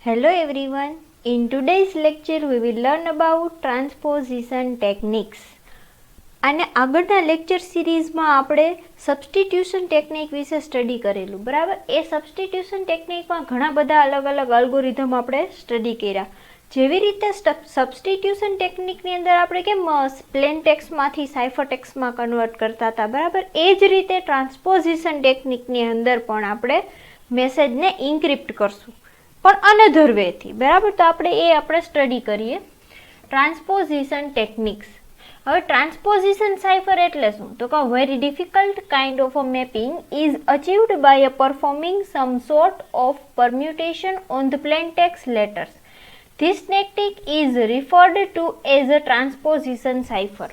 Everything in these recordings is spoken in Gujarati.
Hello everyone. In today's lecture we will learn about transposition techniques. અને આગળના લેક્ચર સિરીઝમાં આપણે સબસ્ટિટ્યુશન ટેકનિક વિશે સ્ટડી કરેલું, બરાબર? એ સબસ્ટિટ્યુશન ટેકનિકમાં ઘણા બધા અલગ અલગ અલ્ગોરિધમ આપણે સ્ટડી કર્યા. જેવી રીતે સબસ્ટિટ્યુશન ટેકનિકની અંદર આપણે કેમ પ્લેન ટેક્સ્ટમાંથી સાઇફર ટેક્સ્ટમાં કન્વર્ટ કરતા હતા, બરાબર? એ જ રીતે ટ્રાન્સપોઝિશન ટેકનિકની અંદર પણ આપણે મેસેજને ઇન્ક્રિપ્ટ કરશું, પણ અનધર વેથી, બરાબર? તો આપણે સ્ટડી કરીએ ટ્રાન્સપોઝિશન ટેકનિક્સ. હવે ટ્રાન્સપોઝિશન સાઇફર એટલે શું? તો કે very difficult kind of a mapping is achieved by a performing some sort of permutation on the plain text letters. This technique is referred to as a transposition cipher.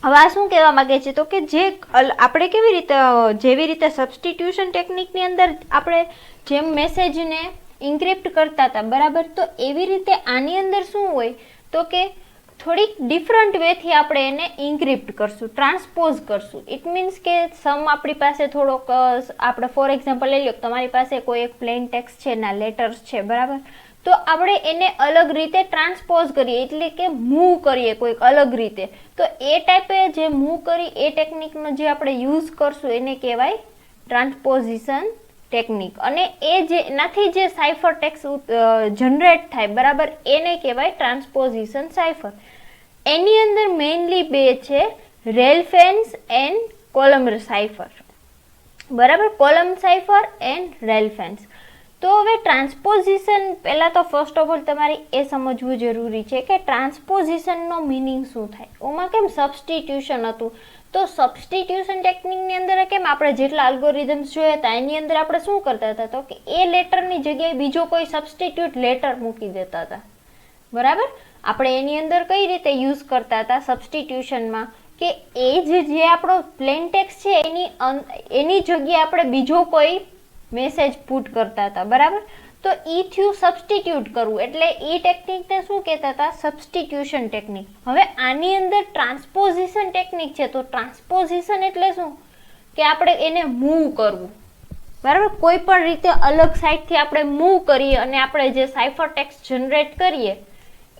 હવે આ શું કહેવા માંગે છે? તો કે જે આપણે જેવી રીતે સબસ્ટિટ્યુશન ટેકનિકની અંદર આપણે જેમ મેસેજને ઇન્ક્રિપ્ટ કરતા હતા, બરાબર? તો એવી રીતે આની અંદર શું હોય તો કે થોડીક ડિફરન્ટ વેથી આપણે એને ઇન્ક્રિપ્ટ કરશું, ટ્રાન્સપોઝ કરશું. ઇટ મીન્સ કે આપણી પાસે થોડોક આપણે ફોર એક્ઝામ્પલ લઈ લો, તમારી પાસે કોઈ એક પ્લેન ટેક્સ્ટ છે, ના લેટર્સ છે, બરાબર? તો આપણે એને અલગ રીતે ટ્રાન્સપોઝ કરીએ, એટલે કે મૂવ કરીએ કોઈક અલગ રીતે. તો એ ટાઈપે જે મૂવ કરી એ ટેકનિકનો જે આપણે યુઝ કરશું એને કહેવાય ટ્રાન્સપોઝિશન ટેકનિક. અને એનાથી જે સાઇફર ટેક્સ્ટ જનરેટ થાય, બરાબર, એને કહેવાય ટ્રાન્સપોઝિશન સાઇફર. એની અંદર મેઇનલી બે છે, રેલફેન્સ એન્ડ કોલમ સાઇફર, બરાબર? Column cipher and rail fence. તો હવે ટ્રાન્સપોઝિશન પહેલાં તો ફર્સ્ટ ઓફ ઓલ તમારે એ સમજવું જરૂરી છે કે ટ્રાન્સપોઝિશનનો મિનિંગ શું થાય. ઓમાં કેમ સબસ્ટિટ્યુશન હતું, તો સબસ્ટિટ્યુશન ટેકનિકની અંદર કેમ આપણે જેટલા અલ્ગોરિધમ્સ જોયા હતા એની અંદર આપણે શું કરતા હતા, તો કે એ લેટરની જગ્યાએ બીજો કોઈ સબસ્ટિટ્યુટ લેટર મૂકી દેતા હતા, બરાબર? આપણે એની અંદર કઈ રીતે યુઝ કરતા હતા સબસ્ટિટ્યુશનમાં, કે એ જે આપણો પ્લેન ટેક્સ્ટ છે એની જગ્યાએ આપણે બીજો કોઈ મેસેજ પુટ કરતા હતા, બરાબર? તો ઈ થયું સબસ્ટિટ્યુટ કરવું, એટલે ઈ ટેકનિકને શું કહેતા હતા? Substitution technique. હવે આની અંદર ટ્રાન્સપોઝિશન ટેકનિક છે. તો ટ્રાન્સપોઝિશન એટલે શું? કે આપણે એને મૂવ કરવું, બરાબર? કોઈ પણ રીતે અલગ સાઈડથી આપણે મૂવ કરીએ અને આપણે જે સાઇફર ટેક્સ્ટ જનરેટ કરીએ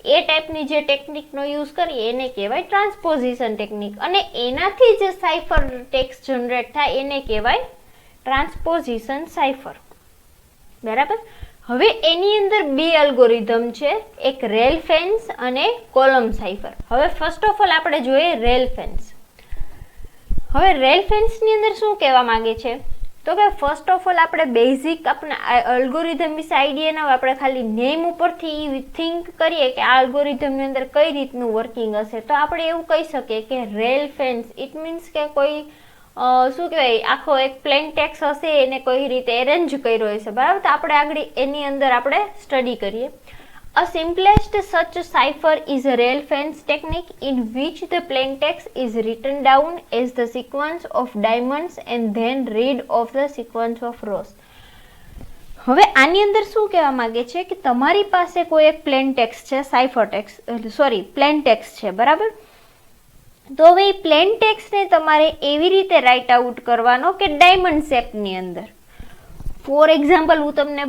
એ ટાઈપની જે ટેકનિકનો યુઝ કરીએ એને કહેવાય ટ્રાન્સપોઝિશન ટેકનિક. અને એનાથી જે સાઇફર ટેક્સ્ટ જનરેટ થાય એને કહેવાય ટ્રાન્સપોઝિશન સાઇફર, બરાબર? હવે એની અંદર બે અલ્ગોરિધમ છે, એક રેલફેન્સ અને કોલમ સાઇફર. હવે ફર્સ્ટ ઓફ ઓલ આપણે જોઈએ રેલફેન્સ. હવે રેલફેન્સની અંદર શું કહેવા માંગે છે? તો કે ફર્સ્ટ ઓફ ઓલ આપણે બેઝિક આપણે અલ્ગોરિધમ વિશે આઈડિયા ના હોય, આપણે ખાલી નેમ ઉપરથી થિંક કરીએ કે આ અલ્ગોરિધમની અંદર કઈ રીતનું વર્કિંગ હશે. તો આપણે એવું કહી શકીએ કે રેલફેન્સ ઇટ મીન્સ કે કોઈ શું કહેવાય, આખો એક પ્લેન ટેક્સ્ટ હશે એને કોઈ રીતે એરેન્જ કર્યો હશે, બરાબર? તો આપણે આગળ એની અંદર આપણે સ્ટડી કરીએ. A simplest such cipher is a Rel-Fence technique in which the plain text is written down as the sequence of diamonds and then read of the sequence of rows. હવે આની અંદર શું કહેવા માંગે છે કે તમારી પાસે કોઈ એક પ્લેન ટેક્સ્ટ છે, સાઇફર ટેક્સ્ટ પ્લેન ટેક્સ્ટ છે, બરાબર? તો હવે એ પ્લેન ટેક્સ્ટને તમારે એવી રીતે રાઇટ આઉટ કરવાનો કે ડાયમંડ શેપની અંદર. ફોર એક્ઝામ્પલ હું તમને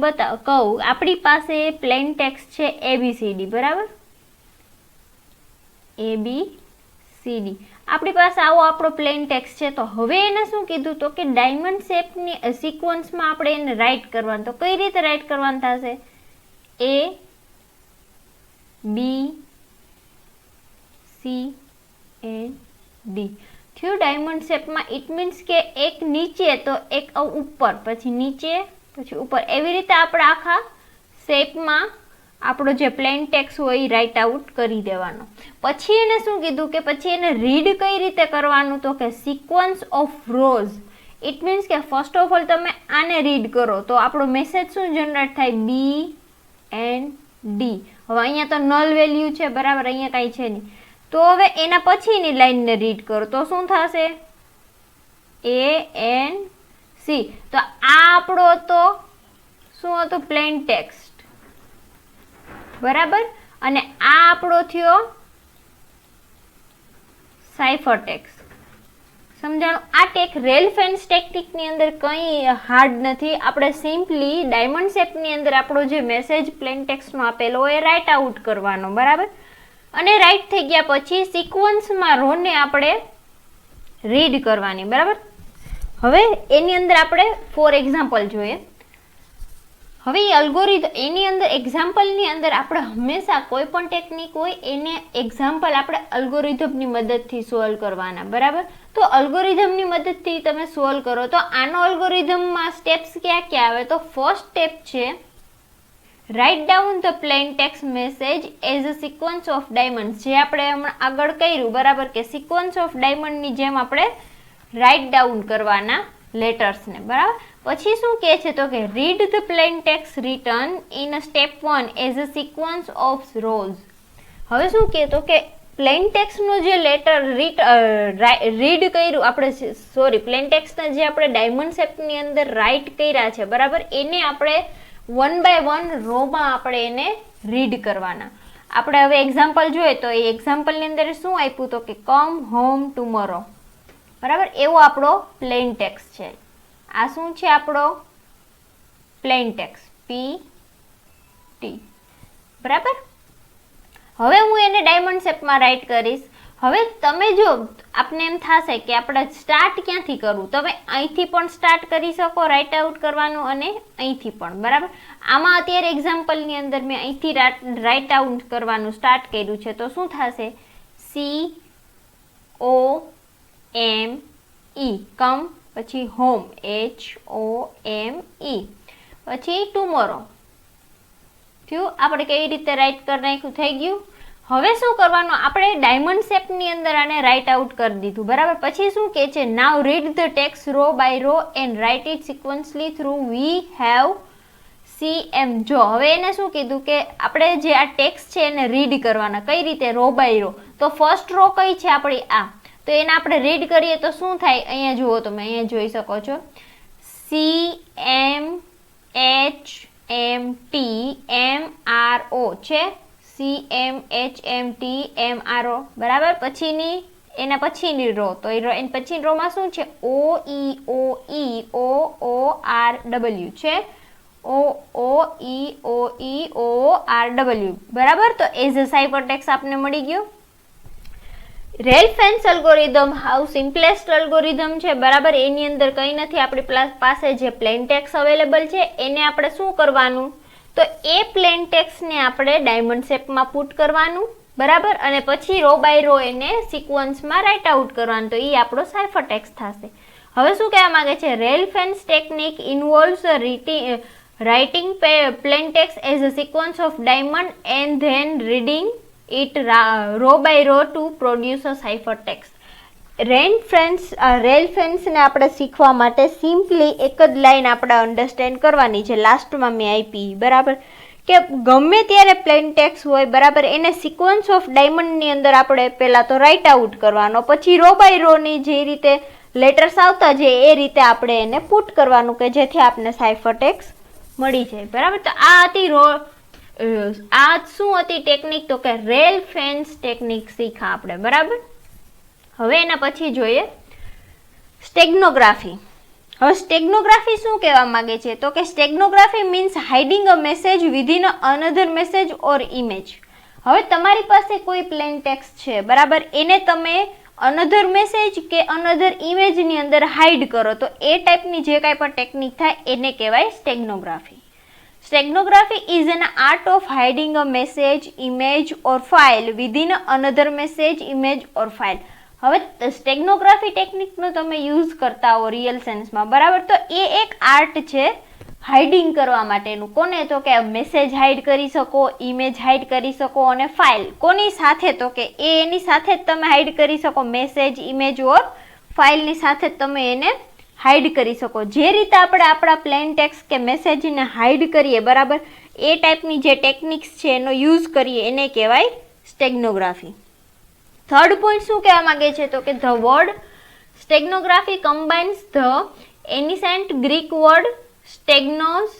કહું, આપણી પાસે પ્લેન ટેક્સ્ટ છે ABCD, બરાબર? ABCD આપણી પાસે આવો આપણો પ્લેન ટેક્સ્ટ છે. તો હવે એને શું કીધું? તો કે ડાયમંડ શેપની સિક્વન્સમાં આપણે એને રાઇટ કરવાનું. તો કઈ રીતે રાઇટ કરવાનું થશે? ABCD થયું ડાયમંડ શેપમાં. ઇટ મીન્સ કે એક નીચે તો એક ઉપર, પછી નીચે, પછી ઉપર, એવી રીતે આપણે આખા શેપમાં આપણો જે પ્લેન ટેક્સ્ટ હોય એ રાઇટ આઉટ કરી દેવાનો. પછી એને શું કીધું કે પછી એને રીડ કઈ રીતે કરવાનું? તો કે sequence of rose. It means કે ફર્સ્ટ ઓફ ઓલ તમે આને રીડ કરો તો આપણો મેસેજ શું જનરેટ થાય? BND. હવે અહીંયા તો નલ વેલ્યુ છે, બરાબર? અહીંયા કાંઈ છે નહીં. તો હવે એના પછીની લાઈનને રીડ કરો તો શું થશે? ANC. તો આ આપણો તો શું હતું? પ્લેન ટેક્સ્ટ, બરાબર? અને આ આપણો થયો સાઇફર ટેક્સ્ટ. સમજાણું? આ રેલફેન્સ ટેકનિકની અંદર કંઈ હાર્ડ નથી. આપણે સિમ્પલી ડાયમંડ શેપની અંદર આપણો જે મેસેજ પ્લેન ટેક્સ્ટનો આપેલો હોય એ રાઇટ આઉટ કરવાનો, બરાબર. અને રાઇટ થઈ ગયા પછી સિક્વન્સમાં રોને આપણે રીડ કરવાની, બરાબર. હવે એની અંદર આપણે ફોર એક્ઝામ્પલ જોઈએ. હવે એ અલ્ગોરિધમ એની અંદર એક્ઝામ્પલની અંદર આપણે હંમેશા કોઈ પણ ટેકનિક હોય એને એક્ઝામ્પલ આપણે અલ્ગોરિધમની મદદથી સોલ્વ કરવાના, બરાબર. તો અલ્ગોરિધમની મદદથી તમે સોલ્વ કરો તો આનો અલ્ગોરિધમમાં સ્ટેપ્સ ક્યાં ક્યાં આવે? તો ફર્સ્ટ સ્ટેપ છે write down the plain text message as a sequence of diamond, જે આપણે હમણાં આગળ કર્યું, બરાબર, કે સિક્વન્સ ઓફ ડાયમંડની જેમ આપણે રાઇટ ડાઉન કરવાના લેટર્સને, બરાબર. પછી શું કહે છે તો કે read the plain text return in a step 1 as a sequence of rose. હવે શું કહે તો કે પ્લેન ટેક્સ્ટનો જે લેટર રીડ કર્યું આપણે, સોરી, પ્લેન ટેક્સ્ટના જે આપણે ડાયમંડ શેપની અંદર રાઇટ કર્યા છે, બરાબર, એને આપણે 1 by 1 રોમાં આપણે એને રીડ કરવાના. આપણે હવે એક્ઝામ્પલ જોઈએ તો એ એક્ઝામ્પલની અંદર શું આપ્યું તો કે કમ હોમ ટુમોરો, બરાબર. એવો આપણો પ્લેન ટેક્સ્ટ છે. આ શું છે આપણો પ્લેન ટેક્સ્ટ PT, બરાબર. હવે હું એને ડાયમંડ શેપમાં રાઇટ કરીશ. હવે તમે જો આપને એમ થશે કે આપણે સ્ટાર્ટ ક્યાંથી કરવું, તમે અહીંથી પણ સ્ટાર્ટ કરી શકો રાઇટ આઉટ કરવાનું અને અહીંથી પણ, બરાબર. આમાં અત્યારે એક્ઝામ્પલની અંદર મેં અહીંથી રાઇટ આઉટ કરવાનું સ્ટાર્ટ કર્યું છે તો શું થશે? COME, કમ, પછી હોમ HOME, પછી ટુમોરો થયું. આપણે કેવી રીતે રાઇટ કરી નાખ્યું, થઈ ગયું. હવે શું કરવાનું? આપણે ડાયમંડ શેપની અંદર આને રાઇટ આઉટ કરી દીધું, બરાબર. પછી શું કહે છે? Now read the text row by row and write it sequentially through we have CM. જો હવે એને શું કીધું કે આપણે જે આ ટેક્સ્ટ છે એને રીડ કરવાના. કઈ રીતે? Row by row. તો ફર્સ્ટ રો કઈ છે આપણી? આ. તો એને આપણે રીડ કરીએ તો શું થાય? અહીંયા જુઓ, તમે અહીંયા જોઈ શકો છો CMHMTMRO છે, CMHMTMRO, બરાબર. પછીની એના પછીની રો, તો એની પછીની રોમાં શું છે? OEOEOORW છે, OOEOEORW, બરાબર. તો એઝ અ સાઇફરટેક્સ્ટ આપને મળી ગયો. રેલફેન્સ અલ્ગોરિધમ હાઉ સિમ્પલેસ્ટ અલ્ગોરિધમ છે, બરાબર. એની અંદર કંઈ નથી, આપણી પાસે જે પ્લેન ટેક્સ્ટ અવેલેબલ છે એને આપણે શું કરવાનું તો એ પ્લેન ટેક્સ્ટને આપણે ડાયમંડ શેપમાં પુટ કરવાનું, બરાબર. અને પછી રો બાય રો એને સિક્વન્સમાં રાઇટ આઉટ કરવાનું, તો એ આપણો સાઇફર ટેક્સ્ટ થશે. હવે શું કહેવા માંગે છે? Rail fence technique involves writing plain text as a sequence of diamond and then reading it row by row to produce a ciphertext. રેલફેન્સને આપણે શીખવા માટે સિમ્પલી એક જ લાઈન આપણે અન્ડરસ્ટેન્ડ કરવાની છે, લાસ્ટમાં મેં આપી, બરાબર. કે ગમે ત્યારે પ્લેન ટેક્સ્ટ હોય, બરાબર, એને સિક્વન્સ ઓફ ડાયમંડની અંદર આપણે પહેલાં તો રાઇટ આઉટ કરવાનો, પછી રો બાય રોની જે રીતે લેટર્સ આવતા જાય એ રીતે આપણે એને પુટ કરવાનું કે જેથી આપણે સાઇફરટેક્સ્ટ મળી જાય, બરાબર. તો આ હતી આ શું હતી ટેકનિક તો કે રેલફેન્સ ટેકનિક શીખા આપણે, બરાબર. હવે એના પછી જોઈએ સ્ટેગનોગ્રાફી. હવે સ્ટેગનોગ્રાફી શું કહેવા માંગે છે તો કે steganography means hiding a message within another message or image. હવે તમારી પાસે કોઈ પ્લેન ટેક્સ્ટ છે, બરાબર, એને તમે અનધર મેસેજ કે અનધર ઇમેજની અંદર હાઇડ કરો તો એ ટાઈપની જે કાંઈ પણ ટેકનિક થાય એને કહેવાય સ્ટેગનોગ્રાફી. Steganography is an art of hiding a message, image or file within another message, image or file. હવે સ્ટેગનોગ્રાફી ટેકનિકનો તમે યુઝ કરતા હો રિયલ સેન્સમાં, બરાબર. તો એ એક આર્ટ છે હાઇડિંગ કરવા માટેનું. કોને તો કે મેસેજ હાઇડ કરી શકો, ઇમેજ હાઇડ કરી શકો અને ફાઇલ કોની સાથે તો કે એની સાથે જ તમે હાઇડ કરી શકો. મેસેજ, ઇમેજ ઓર ફાઇલની સાથે જ તમે એને હાઇડ કરી શકો. જે રીતે આપણે આપણા પ્લેન ટેક્સ્ટ કે મેસેજને હાઇડ કરીએ, બરાબર, એ ટાઈપની જે ટેકનિક્સ છે એનો યુઝ કરીએ એને કહેવાય સ્ટેગનોગ્રાફી. થર્ડ પોઈન્ટ શું કહેવા માંગે છે તો કે the word steganography combines the ancient Greek word steganos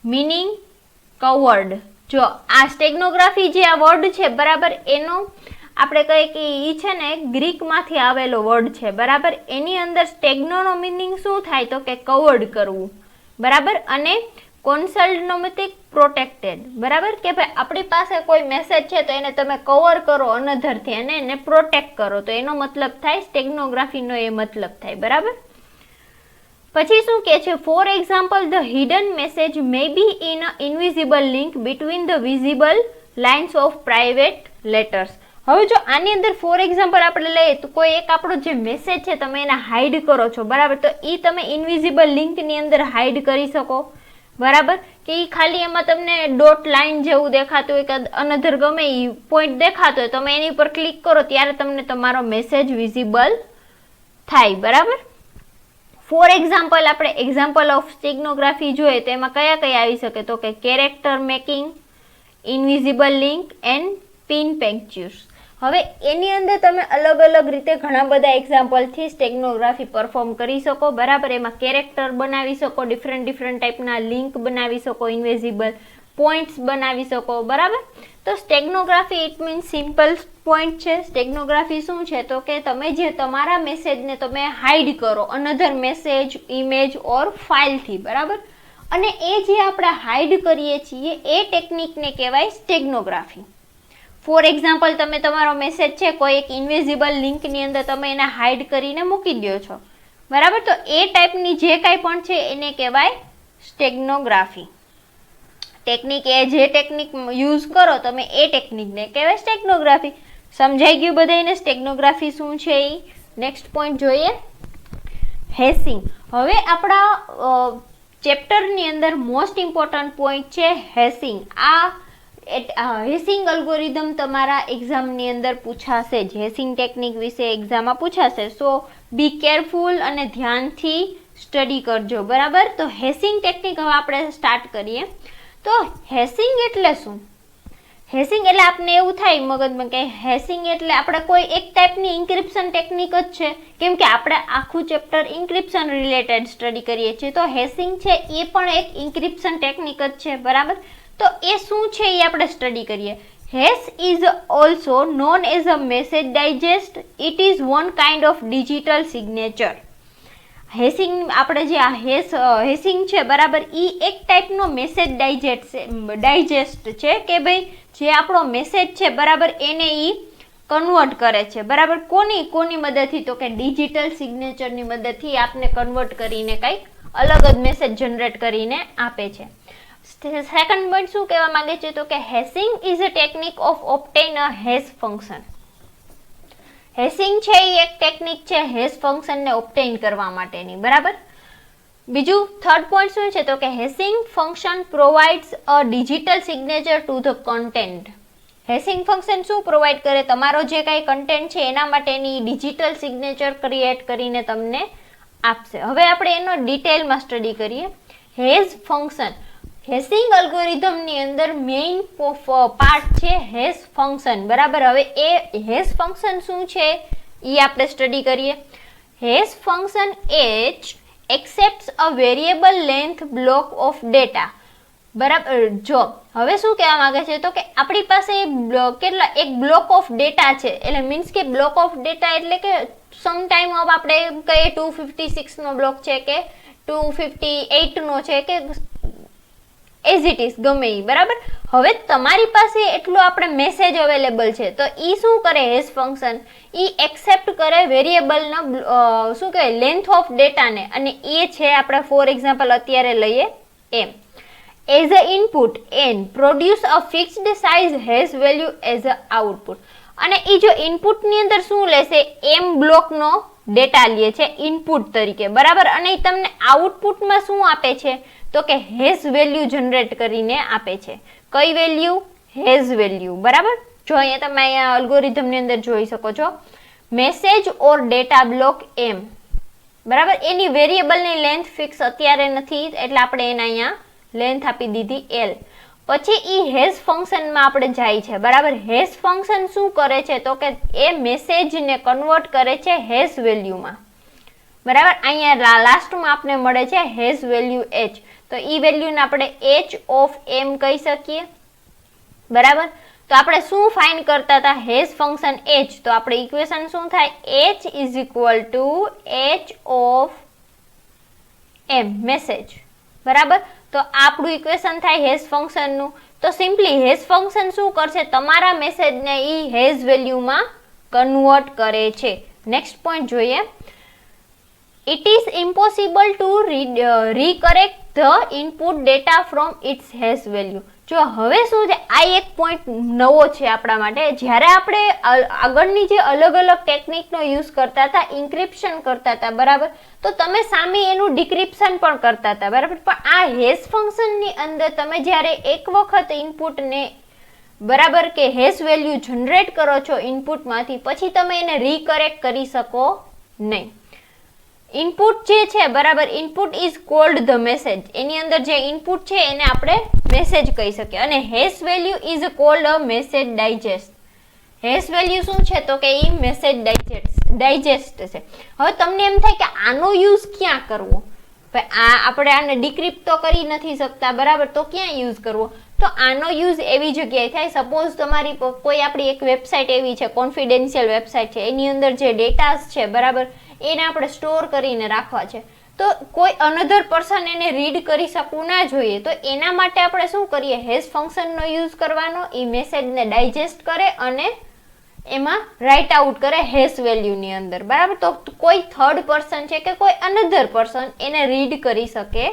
meaning covered. જો આ સ્ટેગનોગ્રાફી જે આ વર્ડ છે, બરાબર, એનો આપણે કહીએ કે ઈ છે ને ગ્રીકમાંથી આવેલો વર્ડ છે, બરાબર. એની અંદર સ્ટેગ્નોનો મિનિંગ શું થાય તો કે કવર્ડ કરવું, બરાબર. અને કોન્સલ્ટનો મતલબ પ્રોટેક્ટેડ, બરાબર, કે ભાઈ આપણી પાસે કોઈ મેસેજ છે તો એને તમે કવર કરો અનધરથી અને એને પ્રોટેક્ટ કરો, તો એનો મતલબ થાય સ્ટેગ્નોગ્રાફીનો એ મતલબ થાય, બરાબર. પછી શું કહે છે, for example the hidden message May B in a invisible link between the visible lines of private letters. હવે જો આની અંદર ફોર એક્ઝામ્પલ આપણે લઈએ તો કોઈ એક આપણો જે મેસેજ છે તમે એને હાઇડ કરો છો, બરાબર, તો એ તમે ઇનવિઝિબલ લિંકની અંદર હાઇડ કરી શકો, બરાબર, કે એ ખાલી એમાં તમને ડોટ લાઇન જેવું દેખાતું હોય કે અનધર ગમે એ પોઈન્ટ દેખાતો હોય, તમે એની પર ક્લિક કરો ત્યારે તમને તમારો મેસેજ વિઝિબલ થાય, બરાબર. ફોર એક્ઝામ્પલ આપણે એક્ઝામ્પલ ઓફ સ્ટેગ્નોગ્રાફી જોઈએ તો એમાં કયા કયા આવી શકે તો કે character marking, invisible ink and pin punctures. હવે એની અંદર તમે અલગ અલગ રીતે ઘણા બધા એક્ઝામ્પલથી સ્ટેગ્નોગ્રાફી પરફોર્મ કરી શકો, બરાબર. એમાં કેરેક્ટર બનાવી શકો, ડિફરન્ટ ટાઈપના લિંક બનાવી શકો, ઇનવિઝિબલ પોઈન્ટ્સ બનાવી શકો, બરાબર. તો સ્ટેગ્નોગ્રાફી ઇટ મીન્સ સિમ્પલ પોઈન્ટ છે. સ્ટેગ્નોગ્રાફી શું છે તો કે તમે જે તમારા મેસેજને તમે હાઇડ કરો અનધર મેસેજ, ઇમેજ ઓર ફાઇલથી, બરાબર. અને એ જે આપણે હાઇડ કરીએ છીએ એ ટેકનિકને કહેવાય સ્ટેગ્નોગ્રાફી. ફોર એક્ઝામ્પલ તમે તમારો મેસેજ છે કોઈ એક ઇનવિઝિબલ લિંકની અંદર તમે એને હાઇડ કરીને મૂકી દો છો, બરાબર. તો એ ટાઈપની જે કાંઈ પણ છે એને કહેવાય સ્ટેગ્નોગ્રાફી. ટેકનિક એ જે ટેકનિક યુઝ કરો તમે એ ટેકનિકને કહેવાય સ્ટેગ્નોગ્રાફી. સમજાઈ ગયું બધાને સ્ટેગ્નોગ્રાફી શું છે એ? નેક્સ્ટ પોઈન્ટ જોઈએ, હેશિંગ. હવે આપણા ચેપ્ટરની અંદર મોસ્ટ ઇમ્પોર્ટન્ટ પોઈન્ટ છે હેશિંગ. હેશિંગ અલ્ગોરિધમ તમારા એક્ઝામની અંદર પૂછાશે જ, હેશિંગ ટેકનિક વિશે એક્ઝામમાં પૂછાશે. સો બી કેરફુલ અને ધ્યાનથી સ્ટડી કરજો, બરાબર. તો હેશિંગ ટેકનિક હવે આપણે સ્ટાર્ટ કરીએ. તો હેશિંગ એટલે શું? હેશિંગ એટલે આપને એવું થાય મગજમાં કે હેશિંગ એટલે આપણે કોઈ એક ટાઈપની ઇન્ક્રિપ્શન ટેકનિક જ છે, કેમ કે આપણે આખું ચેપ્ટર ઇન્ક્રિપ્શન રિલેટેડ સ્ટડી કરીએ છીએ. તો હેશિંગ છે એ પણ એક ઇન્ક્રિપ્શન ટેકનિક જ છે, બરાબર. તો એ શું છે એ આપણે સ્ટડી કરીએ. Hash is also known as a message digest. It is one kind of digital signature. Hashing આપણે જે આ હેશિંગ છે, બરાબર, એ એક ટાઈપનો મેસેજ ડાયજેસ્ટ છે કે ભાઈ જે આપણો મેસેજ છે, બરાબર, એને એ કન્વર્ટ કરે છે, બરાબર. કોની મદદથી તો કે ડિજિટલ સિગ્નેચરની મદદથી આપને કન્વર્ટ કરીને કંઈક અલગ જ મેસેજ જનરેટ કરીને આપે છે. સેકન્ડ પોઈન્ટ શું કહેવા માંગે છે તો કે hashing is a technique of obtain a hash function. Hashing છે એ એક ટેકનિક છે હેશ ફંક્શનને ઓબ્ટેન કરવા માટેની, બરાબર. બીજું થર્ડ પોઈન્ટ શું છે તો કે hashing function provides a digital signature to the content. Hashing function શું પ્રોવાઈડ કરે? તમારો જે કાંઈ કન્ટેન્ટ છે એના માટેની ડિજિટલ સિગ્નેચર ક્રિએટ કરીને તમને આપશે. હવે આપણે એનો ડિટેલમાં સ્ટડી કરીએ. હેશ ફંક્શન, હેશિંગ અલ્ગોરિધમની અંદર મેઇન પાર્ટ છે હેશ ફંક્શન, બરાબર. હવે એ હેશ ફંક્શન શું છે એ આપણે સ્ટડી કરીએ. Hash function h accepts a variable length block of data, બરાબર. જો હવે શું કહેવા માંગે છે તો કે આપણી પાસે એક બ્લોક ઓફ ડેટા છે, એટલે મીન્સ કે બ્લોક ઓફ ડેટા એટલે કે સમ ટાઈમ આપણે કહીએ 256 નો બ્લોક છે કે 258 નો છે કે એઝ ઇટ ઇઝ ગમે એ, બરાબર. હવે તમારી પાસે એટલો આપણે મેસેજ અવેલેબલ છે તો એ શું કરે હેશ ફંક્શન? એ એક્સેપ્ટ કરે વેરિયેબલના શું કહેવાય લેન્થ ઓફ ડેટાને, અને એ છે આપણે ફોર એક્ઝામ્પલ અત્યારે લઈએ એમ. As a input and produce a fixed size hash value as a output. અને એ જો ઇનપુટની અંદર શું લેશે? એમ બ્લોકનો ડેટા લે છે ઇનપુટ તરીકે, બરાબર. અને એ તમને આઉટપુટમાં શું આપે છે તો કે હેશ વેલ્યુ જનરેટ કરીને આપે છે. કઈ વેલ્યુ? હેશ વેલ્યુ, બરાબર. જો અહીંયા તમે અહીંયા અલ્ગોરિધમની અંદર જોઈ શકો છો મેસેજ ઓર ડેટા બ્લોક એમ, બરાબર. એની વેરિયેબલની લેન્થ ફિક્સ અત્યારે નથી એટલે આપણે એને અહીંયા લેન્થ આપી દીધી એલ. પછી ઈ હેશ ફંક્શનમાં આપણે જાય છે, બરાબર. હેશ ફંક્શન શું કરે છે તો કે એ મેસેજને કન્વર્ટ કરે છે હેશ વેલ્યુમાં, બરાબર. અહીંયા લાસ્ટમાં આપણે મળે છે હેશ વેલ્યુ h, તો ઈ વેલ્યુને આપણે h ઓફ m કહી શકીએ, બરાબર. તો આપણે શું ફાઇન્ડ કરતા હતા? Hash function h. તો આપણે ઇક્વેશન શું થાય? h is equal two h of m message, બરાબર. તો આપણું ઇક્વેશન થાય હેશ ફંક્શનનું. તો સિમ્પલી હેશ ફંક્શન શું કરશે? તમારા મેસેજને ઈ હેશ વેલ્યુમાં કન્વર્ટ કરે છે. નેક્સ્ટ પોઈન્ટ જોઈએ. It is impossible to recorrect the input data from its hash value. જો હવે શું છે, આ એક પોઈન્ટ નવો છે આપણા માટે. જ્યારે આપણે આગળની જે અલગ અલગ ટેકનિકનો યુઝ કરતા હતા, ઇન્ક્રિપ્શન કરતા હતા, બરાબર, તો તમે સામે એનું ડિક્રિપ્શન પણ કરતા હતા, બરાબર. પણ આ હેશ ફંક્શનની અંદર તમે જ્યારે એક વખત ઇનપુટને બરાબર કે હેશ વેલ્યુ જનરેટ કરો છો ઇનપુટમાંથી, પછી તમે એને રીકરેક્ટ કરી શકો નહીં. ઇનપુટ જે છે, બરાબર, input is called the message. એની અંદર જે ઇનપુટ છે એને આપણે મેસેજ કહી શકીએ. અને hash value is called a message digest. Hash value શું છે? તો કે એ મેસેજ ડાયજેસ્ટ છે. હવે તમને એમ થાય કે આનો યુઝ ક્યાં કરવો? આપણે આને ડિક્રિપ્ટ તો કરી નથી શકતા, બરાબર, તો ક્યાં યુઝ કરવો? તો આનો યુઝ એવી જગ્યાએ થાય. સપોઝ તમારી કોઈ આપણી એક વેબસાઇટ એવી છે, કોન્ફિડેન્શિયલ વેબસાઇટ છે, એની અંદર જે ડેટાસ છે, બરાબર, એને આપણે સ્ટોર કરીને રાખવા છે. તો કોઈ અનધર પર્સન એને રીડ કરી શકવું ના જોઈએ. તો એના માટે આપણે શું કરીએ? હેશ ફંક્શનનો યુઝ કરવાનો. એ મેસેજને ડાયજેસ્ટ કરે અને એમાં રાઇટ આઉટ કરે હેશ વેલ્યુની અંદર, બરાબર. તો કોઈ થર્ડ પર્સન છે કે કોઈ અનધર પર્સન એને રીડ કરી શકે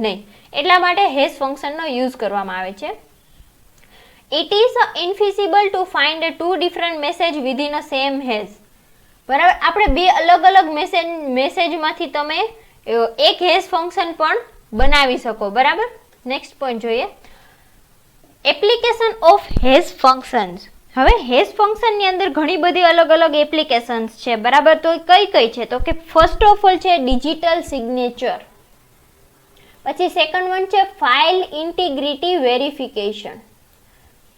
નહીં. એટલા માટે હેશ ફંક્શનનો યુઝ કરવામાં આવે છે. It is infeasible to find two different message within a same hash. બરાબર, આપણે બે અલગ અલગ મેસેજમાંથી તમે એક હેશ ફંક્શન પણ બનાવી શકો, બરાબર. નેક્સ્ટ પોઈન્ટ જોઈએ. Application of hash functions. હવે હેશ ફંક્શનની અંદર ઘણી બધી અલગ અલગ એપ્લિકેશન્સ છે, બરાબર. તો કઈ કઈ છે? તો કે ફર્સ્ટ ઓફ ઓલ છે ડિજિટલ સિગ્નેચર. પછી સેકન્ડ વન છે file integrity verification,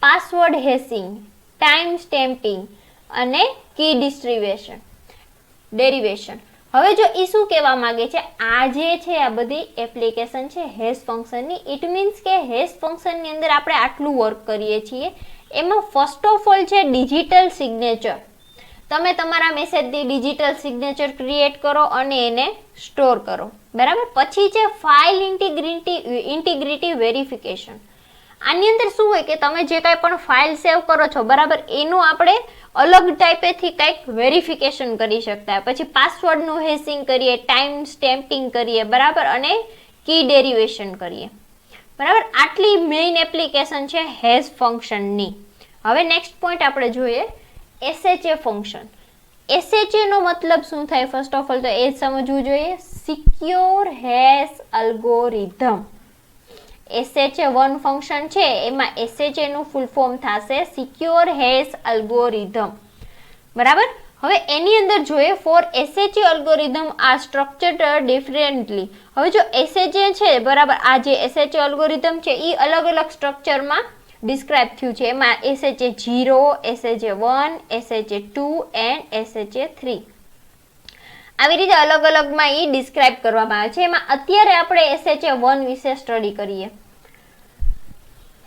password hashing, time stamping અને કી ડેરિવેશન. હવે જો એ શું કહેવા માંગે છે? આ જે છે આ બધી એપ્લિકેશન છે હેશ ફંક્શનની. ઇટ મીન્સ કે હેશ ફંક્શનની અંદર આપણે આટલું વર્ક કરીએ છીએ. એમાં ફર્સ્ટ ઓફ ઓલ છે ડિજિટલ સિગ્નેચર. તમે તમારા મેસેજની ડિજિટલ સિગ્નેચર ક્રિએટ કરો અને એને સ્ટોર કરો, બરાબર. પછી છે ફાઇલ ઇન્ટિગ્રિટી વેરિફિકેશન. આની અંદર શું હોય કે તમે જે કાંઈ પણ ફાઇલ સેવ કરો છો, બરાબર, એનું આપણે અલગ ટાઈપેથી કંઈક વેરિફિકેશન કરી શકતા. પછી પાસવર્ડનું હેશિંગ કરીએ, ટાઈમ સ્ટેમ્પિંગ કરીએ, બરાબર, અને કી ડેરિવેશન કરીએ, બરાબર. આટલી મેઇન એપ્લિકેશન છે હેશ ફંક્શનની. હવે નેક્સ્ટ પોઈન્ટ આપણે જોઈએ SHA ફંક્શન. SHA નો મતલબ શું થાય? ફર્સ્ટ ઓફ ઓલ તો એ સમજવું જોઈએ. Secure hash algorithm. SHA1 function છે એમાં SHA નું ફૂલ ફોર્મ થશે સિક્યોર હેશ અલ્ગોરિધમ, બરાબર. હવે એની અંદર જોઈએ ફોર SHA અલ્ગોરિધમ આ સ્ટ્રક્ચર્ડ ડિફરન્ટલી. હવે જો SHA છે, બરાબર, આ જે SHA અલ્ગોરિધમ છે એ અલગ અલગ સ્ટ્રક્ચરમાં ડિસ્ક્રાઇબ થયું છે. એમાં SHA0, SHA1, SHA2 and SHA3 આવી રીતે અલગ અલગમાં એ ડિસ્ક્રાઇબ કરવામાં આવે છે. એમાં અત્યારે આપણે SHA1 વિશે સ્ટડી કરીએ.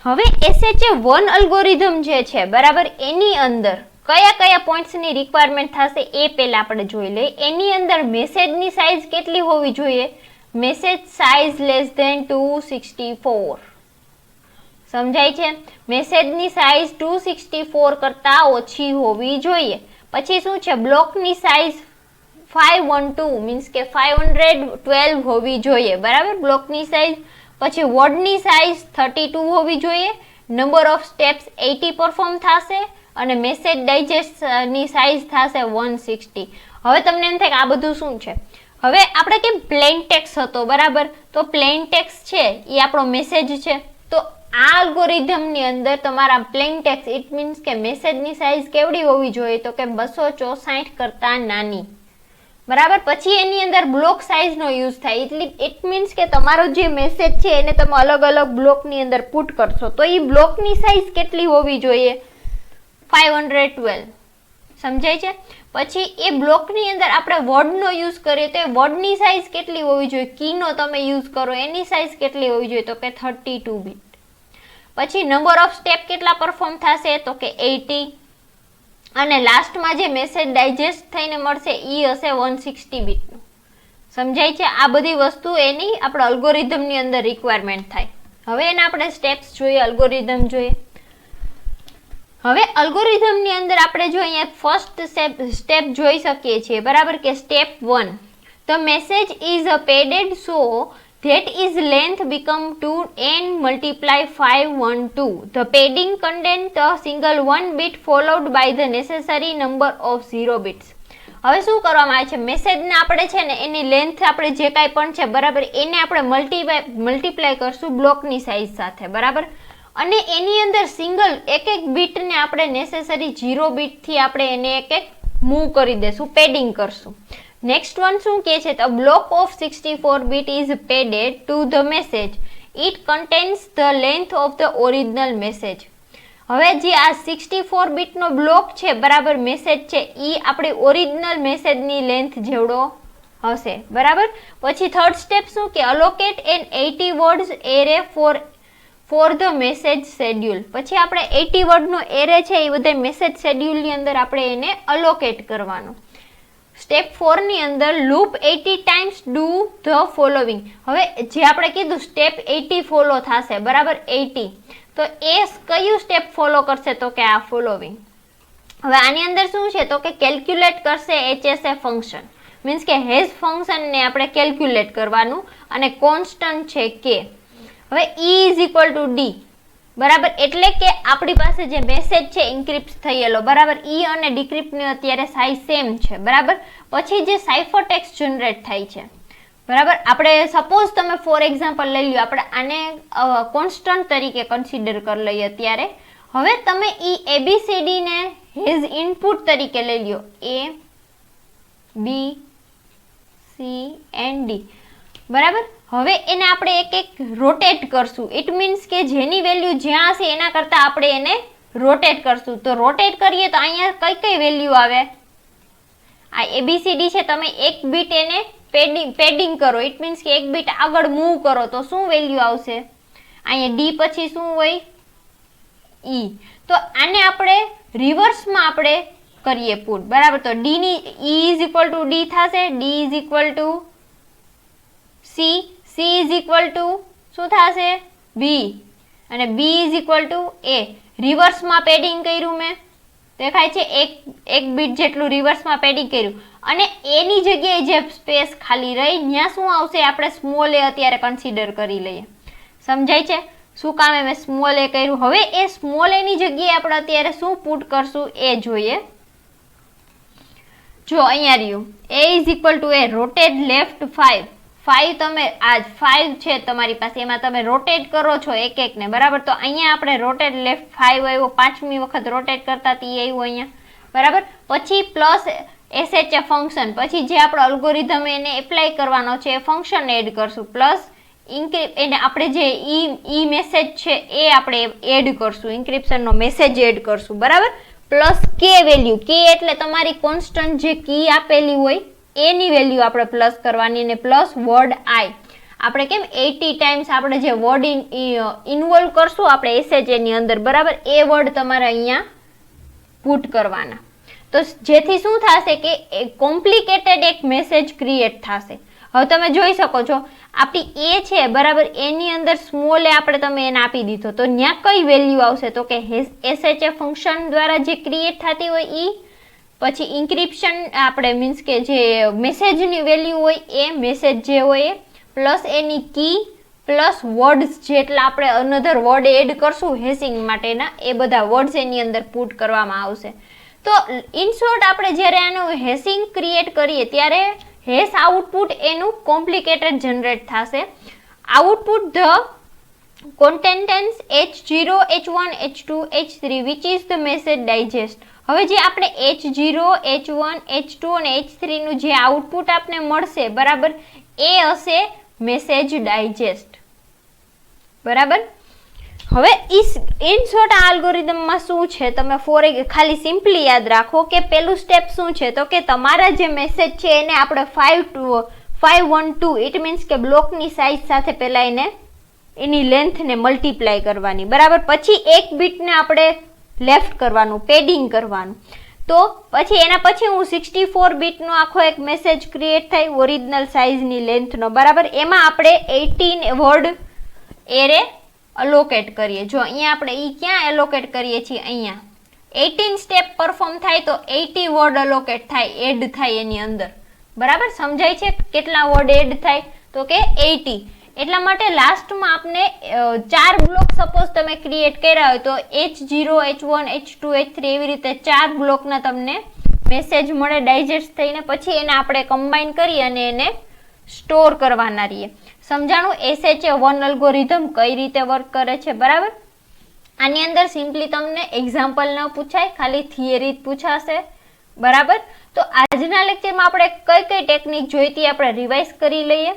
હવે SHA1 અલ્ગોરિધમ જે છે, બરાબર, એની અંદર કયા કયા પોઈન્ટ્સની રિક્વાયરમેન્ટ થશે એ પહેલા આપણે જોઈ લઈએ. એની અંદર મેસેજની સાઇઝ કેટલી હોવી જોઈએ? Message size less than 264. સમજાય છે? મેસેજની સાઇઝ 264 કરતા ઓછી હોવી જોઈએ. પછી શું છે? બ્લોકની સાઇઝ 512 મીન્સ કે 512 હોવી જોઈએ, બરાબર, બ્લોકની સાઇઝ. પછી વર્ડની સાઇઝ 32 હોવી જોઈએ. નંબર ઓફ સ્ટેપ્સ 80 પરફોર્મ થશે અને મેસેજ ડાયજેસ્ટની સાઇઝ થશે 160. હવે તમને એમ થાય કે આ બધું શું છે? હવે આપણે કેમ પ્લેન ટેક્સ્ટ હતો, બરાબર, તો પ્લેન ટેક્સ્ટ છે એ આપણો મેસેજ છે. તો આ અલ્ગોરિધમની અંદર તમારા પ્લેન ટેક્સ્ટ ઇટ મીન્સ કે મેસેજની સાઇઝ કેવડી હોવી જોઈએ? તો કે 264 કરતા નાની, બરાબર. પછી એની અંદર બ્લોક સાઇઝનો યુઝ થાય. એટલે ઇટ મીન્સ કે તમારો જે મેસેજ છે એને તમે અલગ અલગ બ્લોકની અંદર પુટ કરશો તો એ બ્લોકની સાઇઝ કેટલી હોવી જોઈએ? 512. સમજાય છે? પછી એ બ્લોકની અંદર આપણે વર્ડનો યુઝ કરીએ તો વર્ડની સાઇઝ કેટલી હોવી જોઈએ? કીનો તમે યુઝ કરો એની સાઇઝ કેટલી હોવી જોઈએ? તો કે 32 બીટ. પછી નંબર ઓફ સ્ટેપ કેટલા પરફોર્મ થશે તો કે 80 અને લાસ્ટમાં જે મેસેજ ડાયજેસ્ટ થઈને મળશે ઈ હશે 160 બીટનું. સમજાય છે? આ બધી વસ્તુ એની આપણે અલ્ગોરિધમની અંદર રિક્વાયરમેન્ટ થાય. હવે એના આપણે સ્ટેપ્સ જોઈએ, અલ્ગોરિધમ જોઈએ. હવે અલ્ગોરિધમની અંદર આપણે જો અહીંયા ફર્સ્ટ સ્ટેપ જોઈ શકીએ છીએ, બરાબર, કે step 1 the message is padded so that is length become to n multiply 512. The padding contains a single 1 bit followed by the necessary number of 0 bits. હવે શું કરવામાં આવે છે, મેસેજને આપણે છે ને એની લેન્થ આપણે જે કાંઈ પણ છે, બરાબર, એને આપણે મલ્ટીપ્લાય કરશું બ્લોકની સાઇઝ સાથે, બરાબર, અને એની અંદર સિંગલ એક બીટને આપણે નેસેસરી 0 બીટથી આપણે એને એક મૂવ કરી દેશું, પેડિંગ કરશું. નેક્સ્ટ વન શું કહે છે, તો block of 64 bit is padded to the message. It contains the length of the original message. હવે જે આ 64 બીટનો બ્લોક છે, બરાબર, મેસેજ છે, એ આપણી ઓરિજિનલ મેસેજની લેન્થ જેવડો હશે, બરાબર. પછી થર્ડ સ્ટેપ શું કે allocate an 80 words array for the message schedule. પછી આપણે 80 વર્ડનો એરે છે એ બધા મેસેજ શેડ્યુલની અંદર આપણે એને અલોકેટ કરવાનો. સ્ટેપ 4 ની અંદર loop 80 times do the following. હવે જે આપણે કીધું સ્ટેપ 80 ફોલો થશે, બરાબર, 80, તો એ કયું સ્ટેપ ફોલો કરશે તો કે આ ફોલોવિંગ. હવે આની અંદર શું છે તો કે કેલ્ક્યુલેટ કરશે HSA ફંક્શન, મીન્સ કે હેઝ ફંક્શનને આપણે કેલ્ક્યુલેટ કરવાનું અને કોન્સ્ટન્ટ છે કે. હવે E is equal to D, બરાબર, એટલે કે આપણી પાસે જે મેસેજ છે ઇન્ક્રિપ્ટ થયેલો, બરાબર, ઈ અને ડિક્રિપ્ટની અત્યારે સાઇઝ સેમ છે, બરાબર. પછી જે સાઇફર ટેક્સ્ટ જનરેટ થાય છે, બરાબર, આપણે સપોઝ તમે ફોર એક્ઝામ્પલ લઈ લો, આપણે આને કોન્સ્ટન્ટ તરીકે કન્સિડર કરી લઈએ અત્યારે. હવે તમે ઈ ABCD ને હેઝ ઇનપુટ તરીકે લઈ લો, A B C and D, બરાબર. હવે એને આપણે એક રોટેટ કરશું. ઇટ મીન્સ કે જેની વેલ્યુ જ્યાં હશે એના કરતાં આપણે એને રોટેટ કરશું. તો રોટેટ કરીએ તો અહીંયા કઈ કઈ વેલ્યુ આવે, આ ABCD છે, તમે એક બીટ એને પેડિંગ કરો, ઇટ મીન્સ કે એક બીટ આગળ મૂવ કરો તો શું વેલ્યુ આવશે, અહીંયા D પછી શું હોય, E. તો આને આપણે રિવર્સમાં આપણે કરીએ પુટ, બરાબર. તો D ની E is equal to D થશે, D is equal to C, C is equal to શું થશે, B, અને B is equal to A. રિવર્સમાં પેડિંગ કર્યું મેં, દેખાય છે, એક બીટ જેટલું રિવર્સમાં પેડિંગ કર્યું, અને એની જગ્યાએ જે સ્પેસ ખાલી રહી ત્યાં શું આવશે, આપણે સ્મોલ a અત્યારે કન્સિડર કરી લઈએ. સમજાય છે શું કામે મેં સ્મોલ a કર્યું. હવે એ સ્મોલ a ની જગ્યાએ આપણે અત્યારે શું પુટ કરશું એ જોઈએ. જો અહીંયા રહ્યું a is equal to a, rotate left 5. 5 તમે આ 5 છે તમારી પાસે, એમાં તમે રોટેટ કરો છો એક ને, બરાબર. તો અહીંયા આપણે રોટેટ લેફ્ટ 5 આવ્યો, 5મી વખત રોટેટ કરતા તે આવ્યું અહીંયા, બરાબર. પછી પ્લસ SHA ફંક્શન, પછી જે આપણો અલ્ગોરિધમ એને એપ્લાય કરવાનો છે એ ફંક્શન એડ કરશું, પ્લસ એને આપણે જે ઈ મેસેજ છે એ આપણે એડ કરશું, ઇન્ક્રિપ્શનનો મેસેજ એડ કરશું, બરાબર. પ્લસ કે વેલ્યુ, કે એટલે તમારી કોન્સ્ટન્ટ જે કી આપેલી હોય એની વેલ્યુ આપણે પ્લસ કરવાની, અને પ્લસ વર્ડ આઈ. આપણે કેમ 80 ટાઈમ્સ આપણે જે વર્ડ ઇન્વોલ્વ કરશું આપણે SHA ની અંદર, બરાબર, એ વર્ડ તમારે અહીંયા પુટ કરવાના. તો જેથી શું થશે કે કોમ્પ્લિકેટેડ એક મેસેજ ક્રિએટ થશે. હવે તમે જોઈ શકો છો આપણી એ છે, બરાબર, એની અંદર સ્મોલ એ આપણે તમે એને આપી દીધો, તો ત્યાં કઈ વેલ્યુ આવશે તો કે SHA ફંક્શન દ્વારા જે ક્રિએટ થતી હોય ઈ, પછી ઇન્ક્રિપ્શન આપણે મીન્સ કે જે મેસેજની વેલ્યુ હોય એ મેસેજ જે હોય એ, પ્લસ એની કી, પ્લસ વર્ડ્સ જેટલા આપણે અનધર વર્ડ એડ કરશું હેસિંગ માટેના, એ બધા વર્ડ્સ એની અંદર પુટ કરવામાં આવશે. તો ઇન શોર્ટ આપણે જ્યારે આનું હેસિંગ ક્રિએટ કરીએ ત્યારે હેશ આઉટપુટ એનું કોમ્પ્લિકેટેડ જનરેટ થશે. Output the contents H0, H1, H2, H3 which is the message digest. હવે જે આપણે H0, H1, H2 અને H3 નું જે આઉટપુટ આપને મળશે, બરાબર, એ હશે મેસેજ ડાયજેસ્ટ, બરાબર. હવે ઇન શોર્ટ આ અલ્ગોરિધમમાં શું છે તમે ખાલી સિમ્પલી યાદ રાખો કે પેલું સ્ટેપ શું છે તો કે તમારા જે મેસેજ છે એને આપણે 512, ઇટ મીન્સ કે બ્લોકની સાઇઝ સાથે પહેલા એને એની લેન્થને મલ્ટીપ્લાય કરવાની, બરાબર. પછી એક બીટને આપણે લેફ્ટ કરવાનું, પેડિંગ કરવાનું. તો પછી એના પછી હું 64 બીટનો આખો એક મેસેજ ક્રિએટ થાય ઓરિજિનલ સાઇઝની લેન્થનો, બરાબર. એમાં આપણે 18 વર્ડ એરે અલોકેટ કરીએ. જો અહીંયા આપણે ક્યાં એલોકેટ કરીએ છીએ, અહીંયા 18 સ્ટેપ પરફોર્મ થાય તો 80 વર્ડ અલોકેટ થાય, એડ થાય એની અંદર, બરાબર. સમજાય છે કેટલા વર્ડ એડ થાય? તો કે 80. એટલા માટે લાસ્ટમાં આપને 4 બ્લોક સપોઝ તમે ક્રિએટ કર્યા હોય તો H0, H1, H2, H3 એવી રીતે 4 બ્લોકના તમને મેસેજ મળે ડાયજેસ્ટ થઈને. પછી એને આપણે કમ્બાઈન કરી અને એને સ્ટોર કરવાના રહીએ. સમજાણું? SHA1 અલ્ગોરિધમ કઈ રીતે વર્ક કરે છે, બરાબર. આની અંદર સિમ્પલી તમને એક્ઝામ્પલ ન પૂછાય, ખાલી થિયરી જ પૂછાશે, બરાબર. તો આજના લેક્ચરમાં આપણે કઈ કઈ ટેકનિક જોઈતી આપણે રિવાઇઝ કરી લઈએ.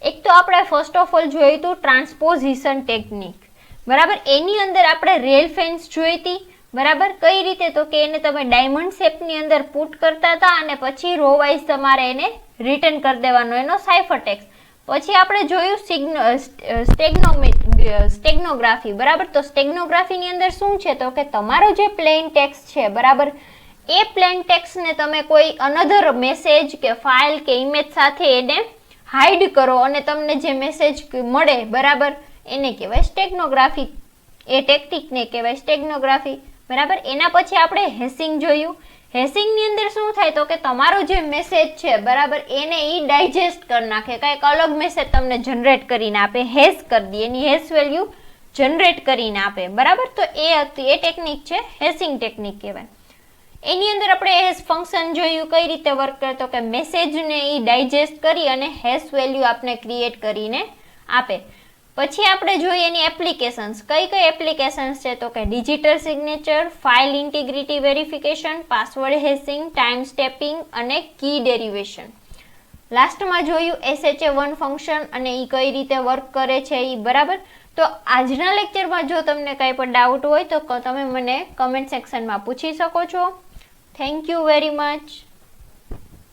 એક તો આપણે ફર્સ્ટ ઓફ ઓલ જોયું હતું ટ્રાન્સપોઝિશન ટેકનિક, બરાબર. એની અંદર આપણે રેલ ફેન્સ જોઈતી, બરાબર. કઈ રીતે? તો કે એને તમે ડાયમંડ શેપની અંદર પુટ કરતા હતા અને પછી રો વાઇઝ તમારે એને રિટર્ન કરી દેવાનો, એનો સાઇફર ટેક્સ્ટ. પછી આપણે જોયું સ્ટેગ્નોગ્રાફી, બરાબર. તો સ્ટેગ્નોગ્રાફીની અંદર શું છે? તો કે તમારો જે પ્લેન ટેક્સ્ટ છે, બરાબર, એ પ્લેન ટેક્સ્ટને તમે કોઈ અનધર મેસેજ કે ફાઇલ કે ઇમેજ સાથે એને હાઈડ કરો અને તમને જે મેસેજ મળે, બરાબર, એને કહેવાય સ્ટેગ્નોગ્રાફી. એ ટેકનિકને કહેવાય સ્ટેગ્નોગ્રાફી, બરાબર. એના પછી આપણે હેશિંગ જોયું. હેશિંગની અંદર શું થાય? તો કે તમારો જે મેસેજ છે, બરાબર, એને ડાયજેસ્ટ કરી નાખે, કંઈક અલગ મેસેજ તમને જનરેટ કરીને આપે, હેશ કરી દે, એની હેશ વેલ્યુ જનરેટ કરીને આપે, બરાબર. તો એ ટેકનિક છે હેશિંગ ટેકનિક કહેવાય. એની અંદર આપણે હેશ ફંક્શન જોયું, કઈ રીતે વર્ક કરે? તો કે મેસેજને ડાયજેસ્ટ કરી અને હેશ વેલ્યુ આપને ક્રિએટ કરીને આપે. પછી આપણે જોઈએ એની એપ્લિકેશન્સ. કઈ કઈ એપ્લિકેશન્સ છે? તો કે digital signature, file integrity verification, password hashing, time stepping અને કી ડેરિવેશન. લાસ્ટમાં જોયું SHA1 ફંક્શન અને એ કઈ રીતે વર્ક કરે છે એ, બરાબર. તો આજના લેક્ચરમાં જો તમને કંઈ પણ ડાઉટ હોય તો તમે મને કમેન્ટ સેક્શનમાં પૂછી શકો છો. Thank you very much.